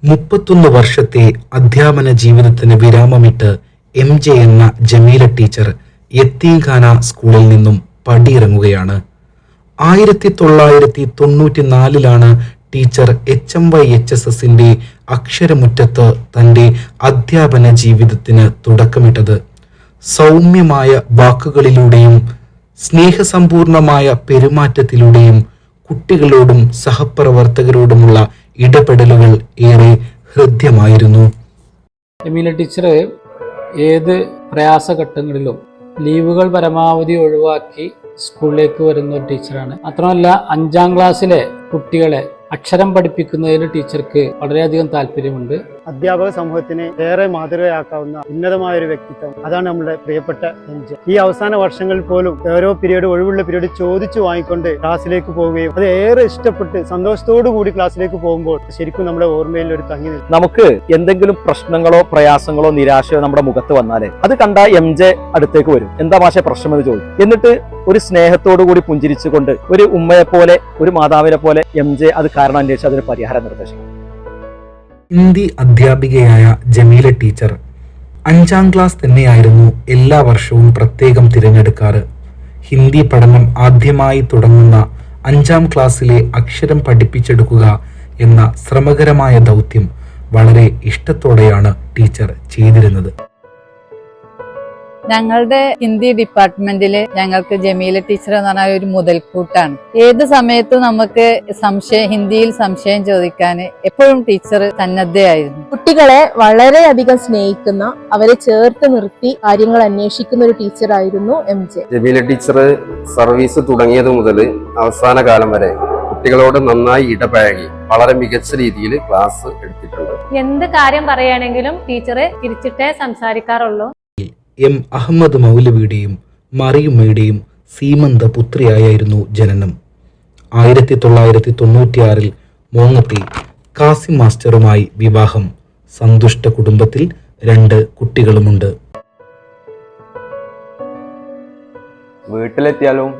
31 വർഷത്തെ അധ്യാപന ജീവിതത്തിന് വിരാമമിട്ട് MJ എന്ന ജമീല ടീച്ചർ യത്തീംഖാന സ്കൂളിൽ നിന്നും പടിയിറങ്ങുകയാണ്. 1994 ടീച്ചർ HMYHSSന്റെ അക്ഷരമുറ്റത്ത് തൻ്റെ അധ്യാപന ജീവിതത്തിന് തുടക്കമിട്ടത്. സൗമ്യമായ വാക്കുകളിലൂടെയും സ്നേഹസമ്പൂർണമായ പെരുമാറ്റത്തിലൂടെയും കുട്ടികളോടും സഹപ്രവർത്തകരോടുമുള്ള ഇടപെടലുകൾ ഏറെ ഹൃദ്യമായിരുന്നു. ജമീല ടീച്ചർ ഏത് പ്രയാസഘട്ടങ്ങളിലും ലീവുകൾ പരമാവധി ഒഴിവാക്കി സ്കൂളിലേക്ക് വരുന്ന ഒരു ടീച്ചറാണ്. മാത്രമല്ല 5ാം ക്ലാസ്സിലെ കുട്ടികളെ അക്ഷരം പഠിപ്പിക്കുന്നതിന് ടീച്ചർക്ക് വളരെയധികം താല്പര്യമുണ്ട്. അധ്യാപക സമൂഹത്തിനെ ഏറെ മാതൃകയാക്കാവുന്ന ഉന്നതമായ ഒരു വ്യക്തിത്വം, അതാണ് നമ്മുടെ പ്രിയപ്പെട്ട MJ. ഈ അവസാന വർഷങ്ങളിൽ പോലും ഓരോ ഒഴിവുള്ള പീരീഡ് ചോദിച്ചു വാങ്ങിക്കൊണ്ട് ക്ലാസ്സിലേക്ക് പോവുകയും അത് ഏറെ ഇഷ്ടപ്പെട്ട് സന്തോഷത്തോടു കൂടി ക്ലാസ്സിലേക്ക് പോകുമ്പോൾ ശരിക്കും നമ്മുടെ ഓർമ്മയിൽ ഒരു തങ്ങി നിൽക്കും. നമുക്ക് എന്തെങ്കിലും പ്രശ്നങ്ങളോ പ്രയാസങ്ങളോ നിരാശയോ നമ്മുടെ മുഖത്ത് വന്നാലേ അത് കണ്ട MJ അടുത്തേക്ക് വരും. എന്താ മാഷെ പ്രശ്നം എന്ന് ചോദിക്കും. എന്നിട്ട് ഒരു സ്നേഹത്തോടു കൂടി പുഞ്ചിരിച്ചുകൊണ്ട് ഒരു ഉമ്മയെ പോലെ ഒരു മാതാവിനെ പോലെ MJ അത് കാരണം അന്വേഷിച്ച് അതിന് പരിഹാരം നിർദ്ദേശിക്കും. ഹിന്ദി അധ്യാപികയായ ജമീല ടീച്ചർ 5ാം ക്ലാസ് തന്നെയായിരുന്നു എല്ലാ വർഷവും പ്രത്യേകം തിരഞ്ഞെടുക്കാറ്. ഹിന്ദി പഠനം ആദ്യമായി തുടങ്ങുന്ന 5ാം ക്ലാസ്സിലെ അക്ഷരം പഠിപ്പിച്ചെടുക്കുക എന്ന ശ്രമകരമായ ദൗത്യം വളരെ ഇഷ്ടത്തോടെയാണ് ടീച്ചർ ചെയ്തിരുന്നത്. ഞങ്ങളുടെ ഹിന്ദി ഡിപ്പാർട്ട്മെന്റില് ഞങ്ങൾക്ക് ജമീല ടീച്ചർ എന്ന് പറഞ്ഞാൽ ഒരു മുതൽക്കൂട്ടാണ്. ഏത് സമയത്തും നമുക്ക് ഹിന്ദിയിൽ സംശയം ചോദിക്കാൻ എപ്പോഴും ടീച്ചർ സന്നദ്ധയായിരുന്നു. കുട്ടികളെ വളരെയധികം സ്നേഹിക്കുന്ന, അവരെ ചേർത്ത് നിർത്തി കാര്യങ്ങൾ അന്വേഷിക്കുന്ന ഒരു ടീച്ചറായിരുന്നു MJ. ജമീല ടീച്ചർ സർവീസ് തുടങ്ങിയത് മുതൽ അവസാന കാലം വരെ കുട്ടികളോട് നന്നായി ഇടപഴകി വളരെ മികച്ച രീതിയിൽ ക്ലാസ് എടുത്തിട്ടുണ്ട്. എന്ത് കാര്യം പറയുകയാണെങ്കിലും ടീച്ചറെ തിരിച്ചിട്ടേ സംസാരിക്കാറുള്ളൂ. M. അഹമ്മദ് മൗലവിയുടെയും മറിയുമ്മയുടെയും സീമന്ത പുത്രിയായിരുന്നു ജനനം. 1996 മോങ്ങത്തെ കാസിം മാസ്റ്ററുമായി വിവാഹം. സന്തുഷ്ട കുടുംബത്തിൽ 2 കുട്ടികളുമുണ്ട്. വീട്ടിലെത്തിയാലും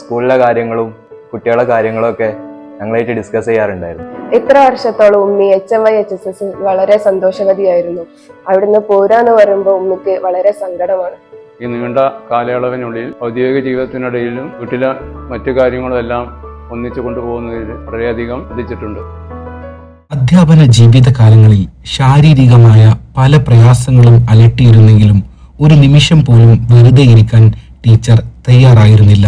സ്കൂളിലെ കാര്യങ്ങളും കുട്ടികളുടെ കാര്യങ്ങളും ഒക്കെ ഞങ്ങളായിട്ട് ഡിസ്കസ് ചെയ്യാറുണ്ടായിരുന്നു. ഇത്ര വർഷത്തോളം ഉമ്മി HMYHSS വളരെ സന്തോഷവതിയായിരുന്നു. അവിടുന്ന് പോരാന്ന് പറയുമ്പോൾ ഉമ്മിക്ക് വളരെ സങ്കടമാണ്. ഈ നീണ്ട കാലയളവിനുള്ളിൽ ഔദ്യോഗിക ജീവിതത്തിനിടയിലും വീട്ടിലെ മറ്റു കാര്യങ്ങളും എല്ലാം ഒന്നിച്ചു കൊണ്ടുപോകുന്നതിൽ വളരെയധികം ശ്രദ്ധിച്ചിട്ടുണ്ട്. അധ്യാപന ജീവിതകാലങ്ങളിൽ ശാരീരികമായ പല പ്രയാസങ്ങളും അലട്ടിയിരുന്നെങ്കിലും ഒരു നിമിഷം പോലും വെറുതെ ഇരിക്കാൻ ടീച്ചർ തയ്യാറായിരുന്നില്ല.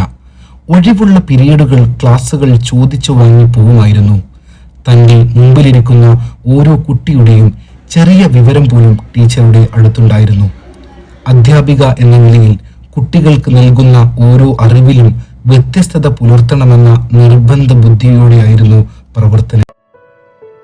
ഒഴിവുള്ള പീരീഡുകൾ ക്ലാസ്സുകൾ ചോദിച്ചു വാങ്ങി പോകുമായിരുന്നു. തൻ്റെ മുമ്പിലിരിക്കുന്ന ഓരോ കുട്ടിയുടെയും ചെറിയ വിവരം പോലും ടീച്ചറുടെ അടുത്തുണ്ടായിരുന്നു. അധ്യാപിക എന്ന നിലയിൽ കുട്ടികൾക്ക് നൽകുന്ന ഓരോ അറിവിലും വ്യത്യസ്തത പുലർത്തണമെന്ന നിർബന്ധ ബുദ്ധിയോടെയായിരുന്നു പ്രവർത്തനം.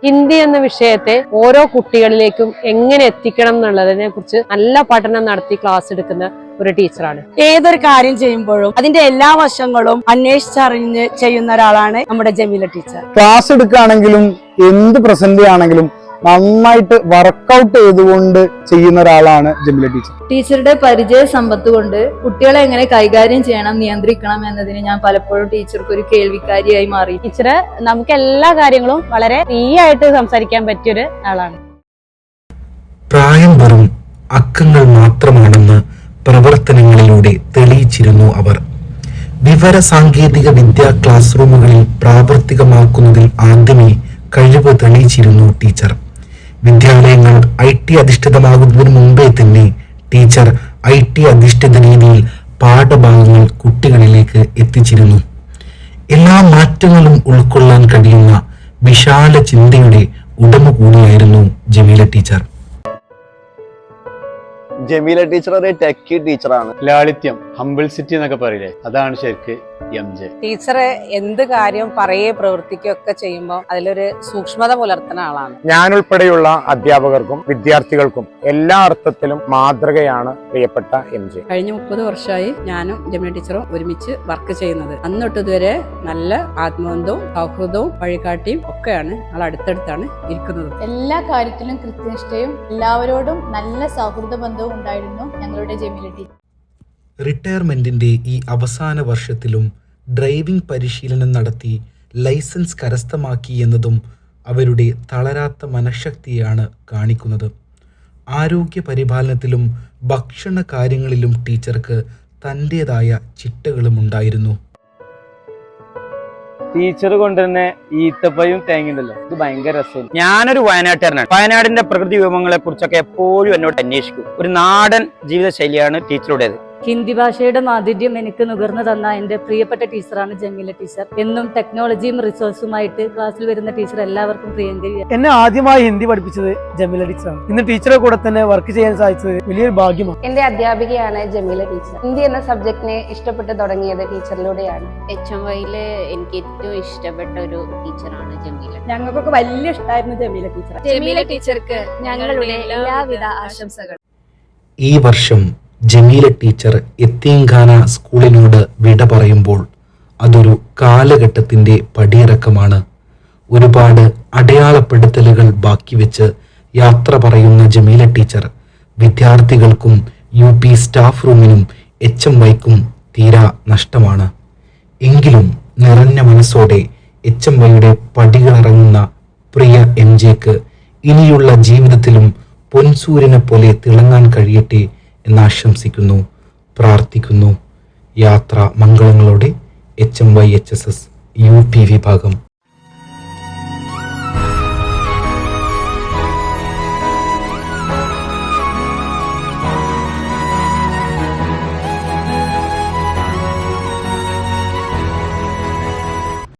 ഹിന്ദി എന്ന വിഷയത്തെ ഓരോ കുട്ടികളിലേക്കും എങ്ങനെ എത്തിക്കണം എന്നുള്ളതിനെ കുറിച്ച് നല്ല പഠനം നടത്തി ക്ലാസ് എടുക്കുന്ന ഒരു ടീച്ചറാണ്. ഏതൊരു കാര്യം ചെയ്യുമ്പോഴും അതിന്റെ എല്ലാ വശങ്ങളും അന്വേഷിച്ചറിഞ്ഞ് ചെയ്യുന്ന ഒരാളാണ് നമ്മുടെ ജമീല ടീച്ചർ. ക്ലാസ് എടുക്കുകയാണെങ്കിലും എന്ത് പ്രസന്റ് ആണെങ്കിലും നന്നായിട്ട് വർക്കൗട്ട് ചെയ്തുകൊണ്ട് ചെയ്യുന്ന ഒരാളാണ് ജമീല ടീച്ചർ. ടീച്ചറുടെ പരിചയ സമ്പത്ത് കൊണ്ട് കുട്ടികളെ എങ്ങനെ കൈകാര്യം ചെയ്യണം, നിയന്ത്രിക്കണം എന്നതിന് ഞാൻ പലപ്പോഴും ടീച്ചർക്ക് ഒരു കേൾവിക്കാരിയായി മാറി. ടീച്ചറ് നമുക്ക് എല്ലാ കാര്യങ്ങളും വളരെ ഫ്രീ ആയിട്ട് സംസാരിക്കാൻ പറ്റിയൊരു ആളാണ്. പ്രായം വെറും അക്കങ്ങൾ മാത്രമാണെന്ന് പ്രവർത്തനങ്ങളിലൂടെ തെളിയിച്ചിരുന്നു അവർ. വിവര സാങ്കേതിക വിദ്യാ ക്ലാസ് റൂമുകളിൽ പ്രാവർത്തികമാക്കുന്നതിൽ ആദ്യമേ കഴിവ് തെളിയിച്ചിരുന്നു ടീച്ചർ. വിദ്യാലയങ്ങൾ IT അധിഷ്ഠിതമാകുന്നതിന് മുമ്പേ തന്നെ ടീച്ചർ IT അധിഷ്ഠിത രീതിയിൽ പാഠഭാഗങ്ങൾ കുട്ടികളിലേക്ക് എത്തിച്ചിരുന്നു. എല്ലാ മാറ്റങ്ങളും ഉൾക്കൊള്ളാൻ കഴിയുന്ന വിശാല ചിന്തയുടെ ഉടമ കൂടിയായിരുന്നു ജമീല ടീച്ചർ. ജമീല ടീച്ചർ ഒരു ടെക്കി ടീച്ചറാണ്. ലാളിത്യം, ഹംബിൾസിറ്റി എന്നൊക്കെ പറയില്ലേ, അതാണ് ശരിക്ക് MJ. ടീച്ചറെ എന്ത് കാര്യം പ്രവർത്തിക്കുകയൊക്കെ ചെയ്യുമ്പോൾ അതിലൊരു സൂക്ഷ്മത പുലർത്തുന്ന ആളാണ്. ഞാൻ ഉൾപ്പെടെയുള്ള അധ്യാപകർക്കും വിദ്യാർത്ഥികൾക്കും എല്ലാ അർത്ഥത്തിലും മാതൃകയാണ് പ്രിയപ്പെട്ട MJ. കഴിഞ്ഞ 30 വർഷമായി ഞാനും ജമീല ടീച്ചറും ഒരുമിച്ച് വർക്ക് ചെയ്യുന്നത്. അന്നൊട്ടിതുവരെ നല്ല ആത്മബന്ധവും സൗഹൃദവും വഴികാട്ടിയും ഒക്കെയാണ് ഞങ്ങൾ അടുത്തടുത്താണ് ഇരിക്കുന്നത്. എല്ലാ കാര്യത്തിലും കൃത്യനിഷ്ഠയും എല്ലാവരോടും നല്ല സൗഹൃദ ബന്ധവും ഉണ്ടായിരുന്നു ഞങ്ങളുടെ ജമീല ടീച്ചർ. റിട്ടയർമെന്റിന്റെ ഈ അവസാന വർഷത്തിലും ഡ്രൈവിംഗ് പരിശീലനം നടത്തി ലൈസൻസ് കരസ്ഥമാക്കി എന്നതും അവരുടെ തളരാത്ത മനഃശക്തിയാണ് കാണിക്കുന്നത്. ആരോഗ്യ പരിപാലനത്തിലും ഭക്ഷണ കാര്യങ്ങളിലും ടീച്ചർക്ക് തൻ്റെതായ ചിട്ടകളും ഉണ്ടായിരുന്നു. ടീച്ചർ കൊണ്ടുതന്നെ ഈത്തപ്പയും തേങ്ങയുണ്ടല്ലോ, ഇത് ഭയങ്കര രസം. ഞാനൊരു വയനാട്ടുകാരനാണ്. വയനാടിന്റെ പ്രകൃതി വിഭവങ്ങളെ കുറിച്ചൊക്കെ എപ്പോഴും എന്നോട് അന്വേഷിക്കും. ഒരു നാടൻ ജീവിതശൈലിയാണ് ടീച്ചറുടേത്. ഹിന്ദി ഭാഷയുടെ മാധുര്യം എനിക്ക് നുകർന്നു തന്ന എൻ്റെ പ്രിയപ്പെട്ട ടീച്ചറാണ് ജമീല ടീച്ചർ. എന്നും ടെക്നോളജിയും റിസോഴ്സുമായിട്ട് ക്ലാസ്സിൽ വരുന്ന ടീച്ചർ എല്ലാവർക്കും പ്രിയങ്കരിയാണ്. എന്നെ ആദ്യമായി ഹിന്ദി പഠിപ്പിച്ചത് ജമീല ടീച്ചറാണ്. ഇന്ന് ടീച്ചറെ കൂടെ തന്നെ വർക്ക് ചെയ്യാൻ സാധിച്ചത് വലിയൊരു ഭാഗ്യമാണ്. എന്റെ അധ്യാപികയാണ് ജമീല ടീച്ചർ. ഹിന്ദി എന്ന സബ്ജക്റ്റിനെ ഇഷ്ടപ്പെട്ട് തുടങ്ങിയത് ടീച്ചറിലൂടെയാണ്. HMYയില് എനിക്ക് ഏറ്റവും ഇഷ്ടപ്പെട്ട ഒരു ടീച്ചറാണ് ജമീല. ഞങ്ങൾക്കൊക്കെ വലിയ ഇഷ്ടമായിരുന്നു ജമീല ടീച്ചർ. ജമീല ടീച്ചർക്ക് ഞങ്ങളുടെ എല്ലാവിധ ആശംസകൾ. ഈ വർഷം ജമീല ടീച്ചർ യത്തീംഖാന സ്കൂളിനോട് വിട പറയുമ്പോൾ അതൊരു കാലഘട്ടത്തിൻ്റെ പടിയിറക്കമാണ്. ഒരുപാട് അടയാളപ്പെടുത്തലുകൾ ബാക്കി വെച്ച് യാത്ര പറയുന്ന ജമീല ടീച്ചർ വിദ്യാർത്ഥികൾക്കും UP സ്റ്റാഫ് റൂമിനും HMYക്കും തീരാ നഷ്ടമാണ്. എങ്കിലും നിറഞ്ഞ മനസ്സോടെ HMYയുടെ പടികളിറങ്ങുന്ന പ്രിയ MJക്ക് ഇനിയുള്ള ജീവിതത്തിലും പൊൻസൂര്യനെ പോലെ തിളങ്ങാൻ കഴിയട്ടെ എന്നാശംസിക്കുന്നു, പ്രാർത്ഥിക്കുന്നു. യാത്ര മംഗളങ്ങളോടെ HMY HSS UP വിഭാഗം.